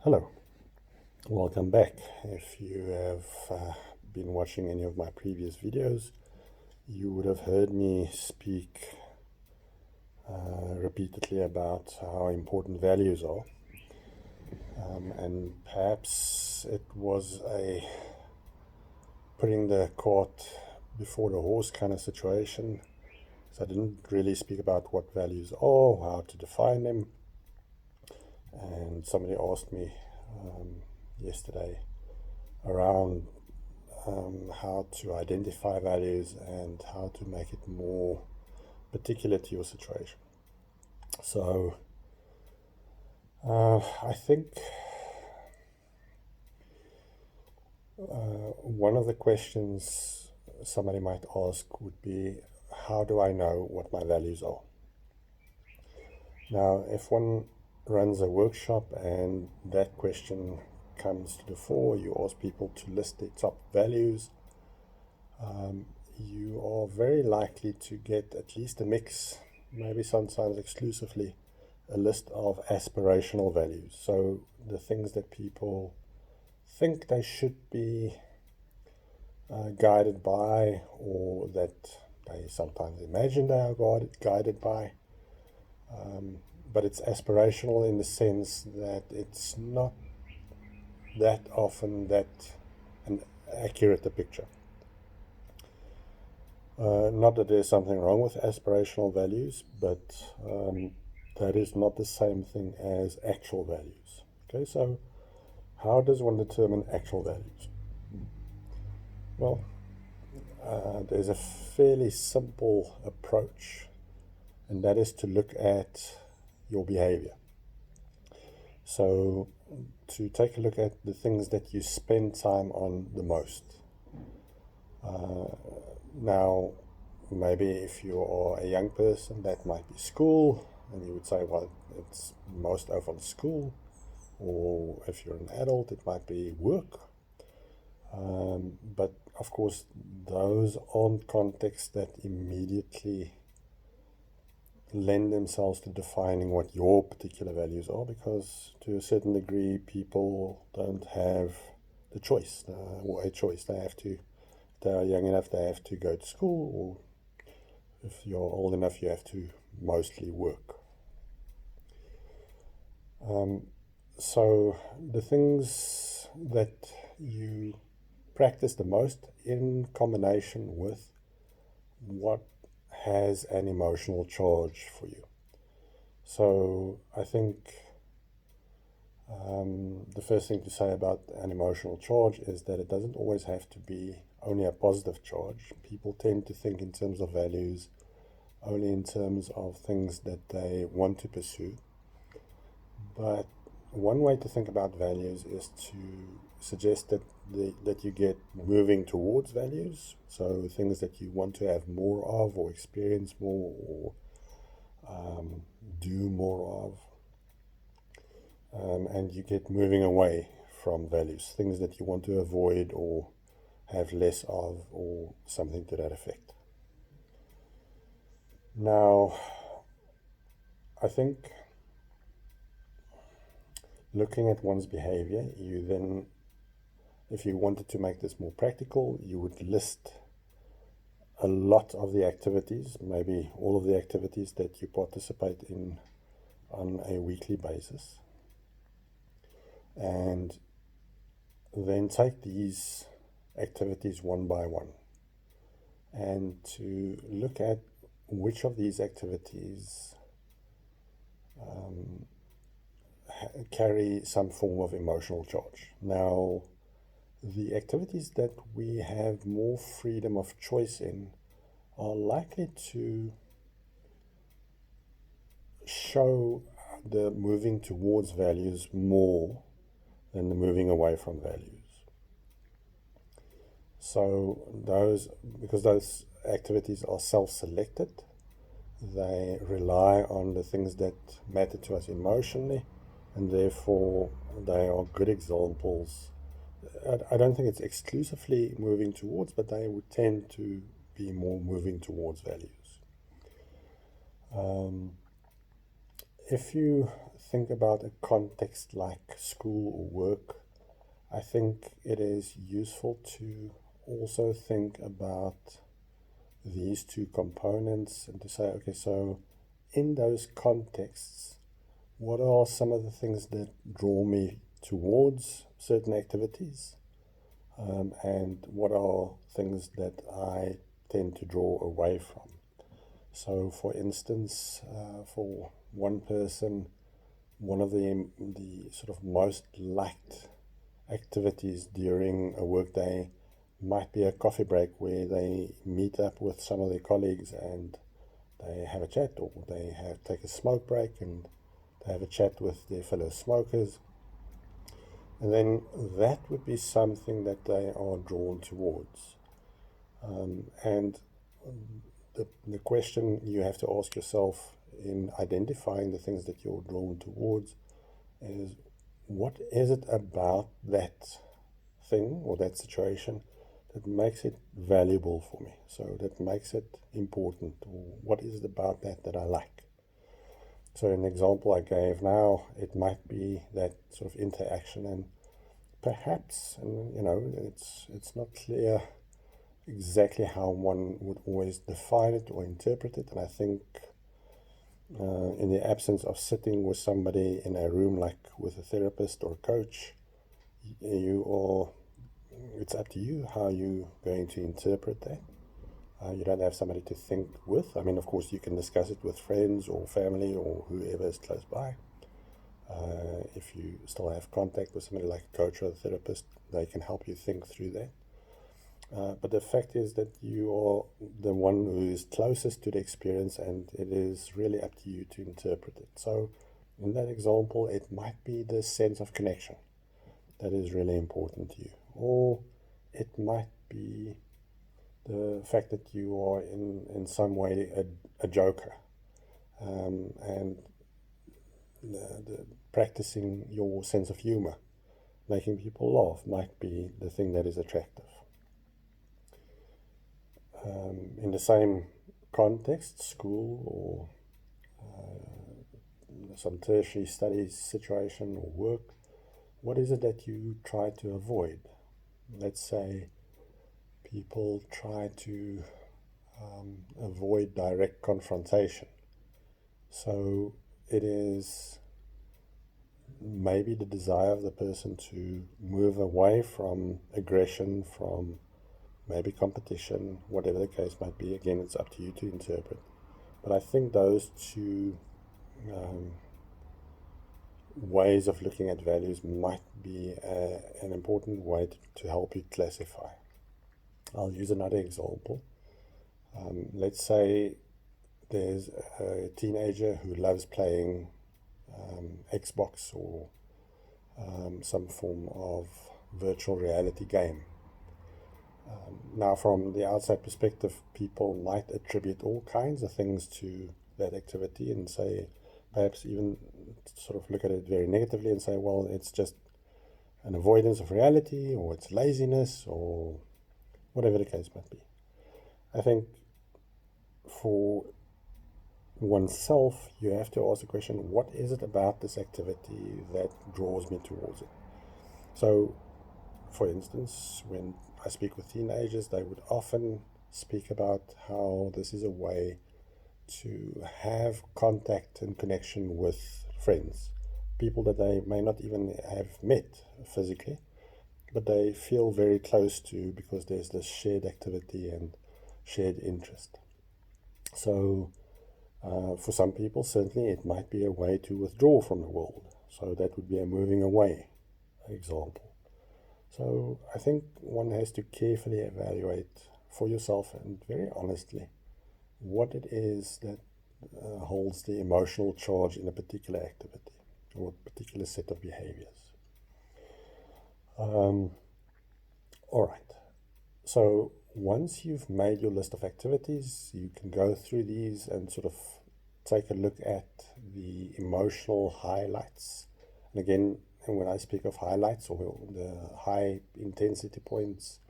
Hello, welcome back. If you have been watching any of my previous videos, you would have heard me speak repeatedly about how important values are. And perhaps it was a putting the cart before the horse kind of situation. So I didn't really speak about what values are, how to define them. And somebody asked me yesterday around how to identify values and how to make it more particular to your situation. So I think one of the questions somebody might ask would be, how do I know what my values are? Now, if one runs a workshop and that question comes to the fore, you ask people to list their top values, you are very likely to get at least a mix, maybe sometimes exclusively, a list of aspirational values. So the things that people think they should be guided by, or that they sometimes imagine they are guided by. But it's aspirational in the sense that it's not that often that an accurate a picture. Not that there's something wrong with aspirational values, but that is not the same thing as actual values. Okay, so how does one determine actual values? Well, there's a fairly simple approach, and that is to look at your behavior. So to take a look at the things that you spend time on the most. Now, maybe if you are a young person, that might be school, and you would say, well, it's most often school. Or if you're an adult, it might be work. But of course, those aren't contexts that immediately lend themselves to defining what your particular values are, because to a certain degree, people don't have the choice, or a choice. They have to, if they are young enough, they have to go to school, or if you're old enough, you have to mostly work. So the things that you practice the most in combination with what has an emotional charge for you. So I think the first thing to say about an emotional charge is that it doesn't always have to be only a positive charge. People tend to think in terms of values only in terms of things that they want to pursue. But one way to think about values is to suggest that that you get moving towards values. So things that you want to have more of, or experience more, or do more of. And you get moving away from values, things that you want to avoid or have less of, or something to that effect. Now, I think looking at one's behavior, you then, if you wanted to make this more practical, you would list a lot of the activities, maybe all of the activities that you participate in on a weekly basis. And then take these activities one by one and to look at which of these activities carry some form of emotional charge. Now, the activities that we have more freedom of choice in are likely to show the moving towards values more than the moving away from values. So because those activities are self-selected, they rely on the things that matter to us emotionally, and therefore they are good examples. I don't think it's exclusively moving towards, but they would tend to be more moving towards values. If you think about a context like school or work, I think it is useful to also think about these two components and to say, okay, so in those contexts, what are some of the things that draw me towards certain activities? And what are things that I tend to draw away from? So, for instance, for one person, one of the sort of most liked activities during a workday might be a coffee break where they meet up with some of their colleagues and they have a chat, or they take a smoke break and they have a chat with their fellow smokers. And then that would be something that they are drawn towards. And the question you have to ask yourself in identifying the things that you're drawn towards is, what is it about that thing or that situation that makes it valuable for me? So that makes it important, or what is it about that I like? So an example I gave now, it might be that sort of interaction, and perhaps, and it's not clear exactly how one would always define it or interpret it. And I think in the absence of sitting with somebody in a room like with a therapist or a coach, it's up to you how you're going to interpret that. You don't have somebody to think with. I mean, of course, you can discuss it with friends or family or whoever is close by. If you still have contact with somebody like a coach or a therapist, they can help you think through that. But the fact is that you are the one who is closest to the experience, and it is really up to you to interpret it. So, in that example, it might be the sense of connection that is really important to you, or it might be the fact that you are in some way a joker, and practicing your sense of humor, making people laugh, might be the thing that is attractive. In the same context, school or some tertiary studies situation or work, what is it that you try to avoid? Let's say people try to avoid direct confrontation. So it is maybe the desire of the person to move away from aggression, from maybe competition, whatever the case might be. Again, it's up to you to interpret. But I think those two ways of looking at values might be an important way to help you classify. I'll use another example. Let's say there's a teenager who loves playing Xbox or some form of virtual reality game. Now, from the outside perspective, people might attribute all kinds of things to that activity and say, perhaps even sort of look at it very negatively and say, well, it's just an avoidance of reality, or it's laziness, or whatever the case might be. I think for oneself, you have to ask the question, what is it about this activity that draws me towards it? So, for instance, when I speak with teenagers, they would often speak about how this is a way to have contact and connection with friends, people that they may not even have met physically, but they feel very close to because there's this shared activity and shared interest. So, for some people, certainly it might be a way to withdraw from the world. So, that would be a moving away example. So, I think one has to carefully evaluate for yourself and very honestly what it is that holds the emotional charge in a particular activity or a particular set of behaviors. All right. So once you've made your list of activities, you can go through these and sort of take a look at the emotional highlights. And again, when I speak of highlights or the high intensity points,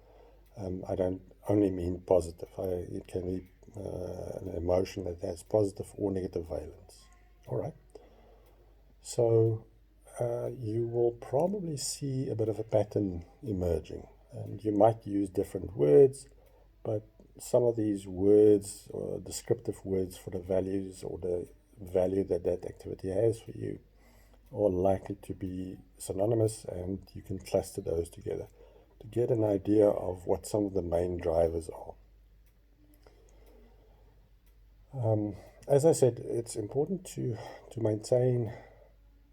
I don't only mean positive. It can be an emotion that has positive or negative valence. All right. So you will probably see a bit of a pattern emerging, and you might use different words, but some of these words or descriptive words for the values or the value that that activity has for you are likely to be synonymous, and you can cluster those together to get an idea of what some of the main drivers are. As I said, it's important to maintain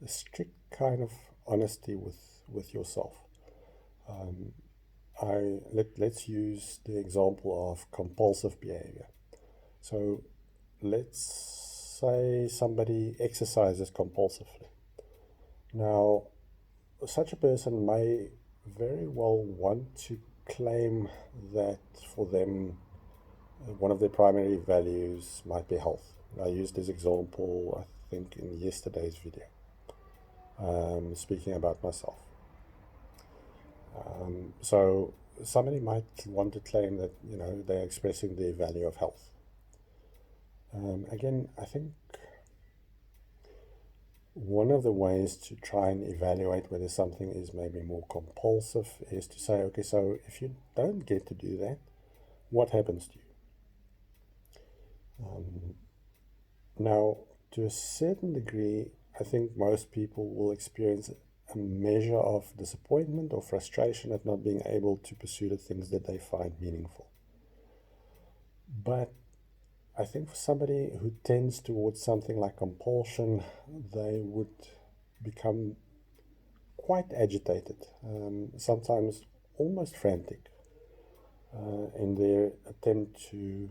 a strict kind of honesty with yourself. Let's use the example of compulsive behavior. So let's say somebody exercises compulsively. Now, such a person may very well want to claim that for them, one of their primary values might be health. I used this example, I think, in yesterday's video, speaking about myself. So somebody might want to claim that, they're expressing the value of health. Again, I think one of the ways to try and evaluate whether something is maybe more compulsive is to say, okay, so if you don't get to do that, what happens to you? Now, to a certain degree, I think most people will experience a measure of disappointment or frustration at not being able to pursue the things that they find meaningful. But I think for somebody who tends towards something like compulsion, they would become quite agitated, sometimes almost frantic, in their attempt to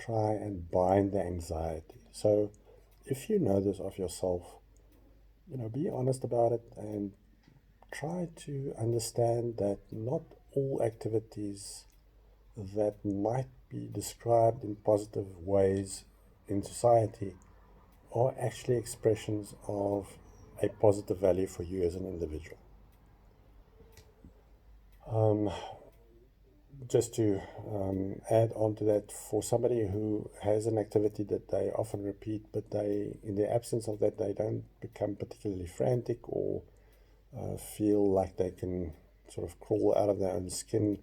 try and bind the anxiety. So if you know this of yourself, be honest about it and try to understand that not all activities that might be described in positive ways in society are actually expressions of a positive value for you as an individual. Just to add on to that, for somebody who has an activity that they often repeat, but in the absence of that, they don't become particularly frantic or feel like they can sort of crawl out of their own skin,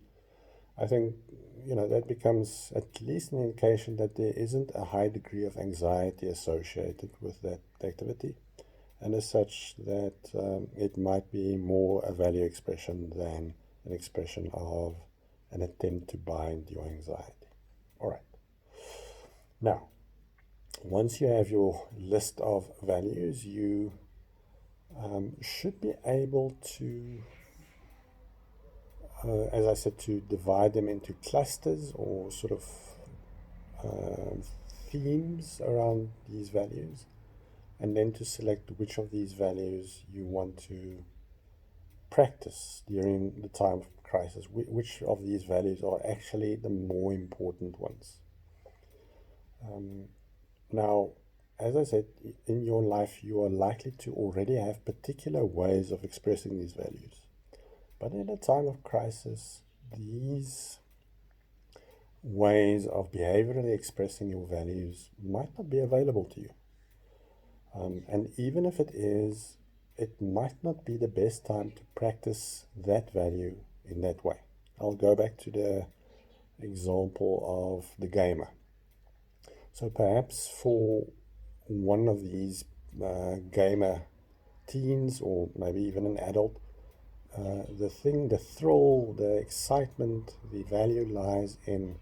I think, that becomes at least an indication that there isn't a high degree of anxiety associated with that activity, and as such, that it might be more a value expression than an expression of an attempt to bind your anxiety. All right. Now, once you have your list of values, you should be able to, as I said, to divide them into clusters or sort of themes around these values, and then to select which of these values you want to practice during the time of crisis. Which of these values are actually the more important ones? Now, as I said, in your life, you are likely to already have particular ways of expressing these values. But in a time of crisis, these ways of behaviorally expressing your values might not be available to you. And even if it is, it might not be the best time to practice that value in that way. I'll go back to the example of the gamer. So perhaps for one of these gamer teens, or maybe even an adult, the thrill, the excitement, the value lies in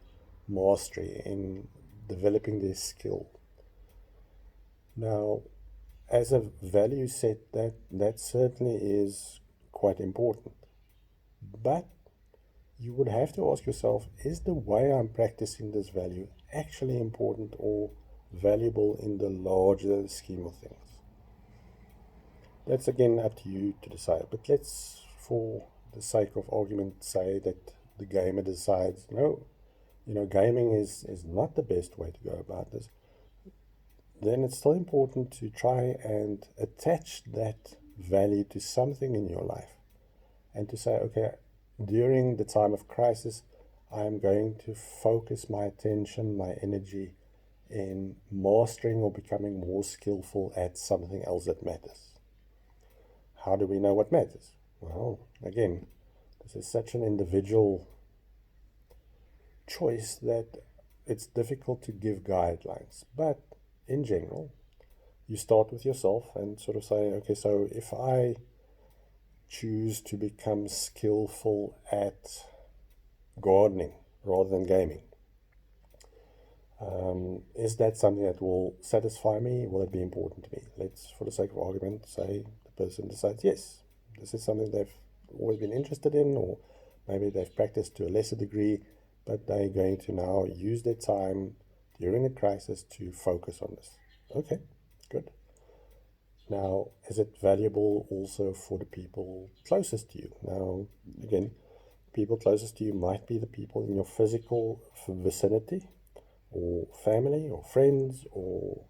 mastery, in developing their skill. Now, as a value set, that certainly is quite important. But you would have to ask yourself, is the way I'm practicing this value actually important or valuable in the larger scheme of things? That's again up to you to decide. But let's, for the sake of argument, say that the gamer decides, no, gaming is not the best way to go about this. Then it's still important to try and attach that value to something in your life and to say, okay, during the time of crisis, I'm going to focus my attention, my energy in mastering or becoming more skillful at something else that matters. how do we know what matters? Well, again, this is such an individual choice that it's difficult to give guidelines. But in general, you start with yourself and sort of say, okay, so if I choose to become skillful at gardening rather than gaming, is that something that will satisfy me? Will it be important to me? Let's, for the sake of argument, say the person decides, yes, this is something they've always been interested in, or maybe they've practiced to a lesser degree, but they're going to now use their time during a crisis to focus on this. Okay, good. Now, is it valuable also for the people closest to you? Now, again, people closest to you might be the people in your physical vicinity, or family, or friends, or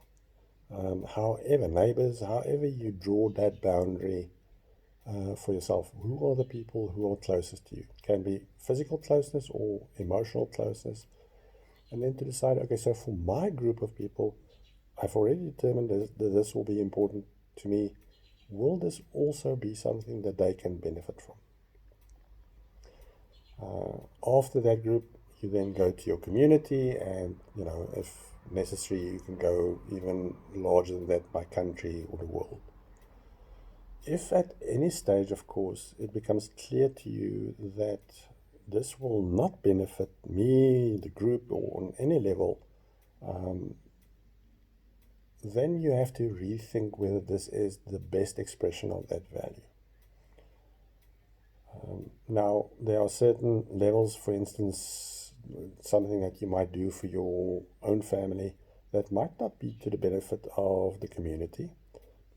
however, neighbors, however you draw that boundary for yourself. Who are the people who are closest to you? It can be physical closeness or emotional closeness. And then to decide, okay, so for my group of people, I've already determined that this will be important to me. Will this also be something that they can benefit from? After that group, you then go to your community, and if necessary, you can go even larger than that by country or the world. If at any stage, of course, it becomes clear to you that this will not benefit me, the group, or on any level, then you have to rethink whether this is the best expression of that value. Now, there are certain levels, for instance, something that you might do for your own family that might not be to the benefit of the community,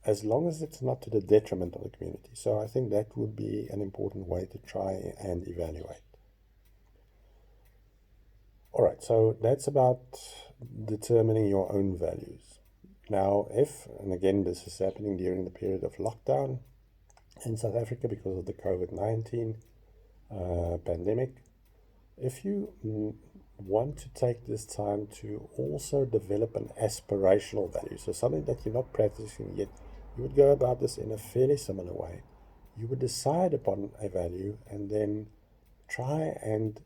as long as it's not to the detriment of the community. So I think that would be an important way to try and evaluate. All right, so that's about determining your own values. Now, and again, this is happening during the period of lockdown in South Africa because of the COVID-19 pandemic, if you want to take this time to also develop an aspirational value, so something that you're not practicing yet, you would go about this in a fairly similar way. You would decide upon a value and then try and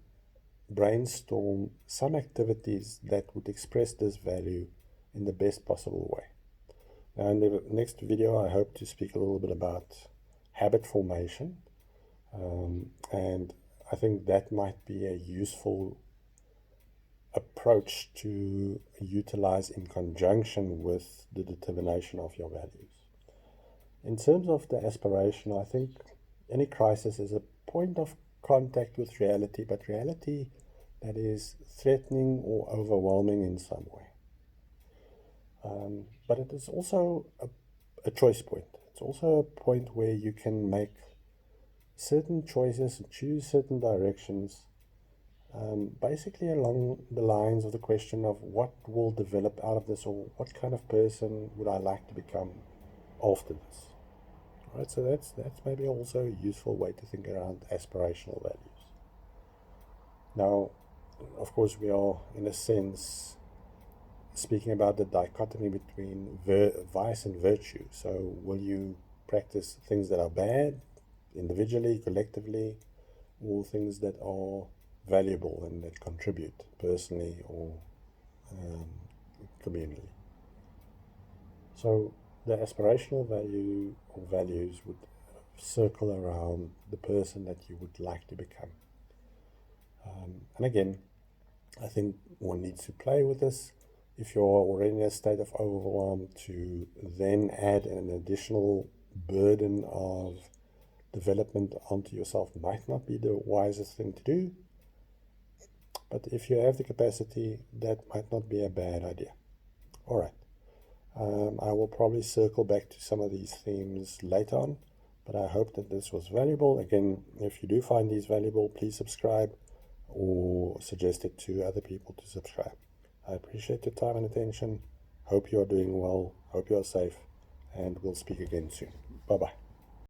brainstorm some activities that would express this value in the best possible way. Now, in the next video, I hope to speak a little bit about habit formation, and I think that might be a useful approach to utilize in conjunction with the determination of your values. In terms of the aspiration, I think any crisis is a point of contact with reality, but reality that is threatening or overwhelming in some way. But it is also a choice point. It's also a point where you can make certain choices and choose certain directions, basically along the lines of the question of what will develop out of this, or what kind of person would I like to become after this. Right, so that's maybe also a useful way to think around aspirational values. Now, of course, we are, in a sense, speaking about the dichotomy between vice and virtue. So will you practice things that are bad, individually, collectively, or things that are valuable and that contribute personally or communally? So the aspirational value or values would circle around the person that you would like to become. And again, I think one needs to play with this. If you're already in a state of overwhelm, to then add an additional burden of development onto yourself might not be the wisest thing to do. But if you have the capacity, that might not be a bad idea. All right. I will probably circle back to some of these themes later on, but I hope that this was valuable. Again, if you do find these valuable, please subscribe or suggest it to other people to subscribe. I appreciate your time and attention. Hope you are doing well. Hope you are safe, and we'll speak again soon. Bye-bye.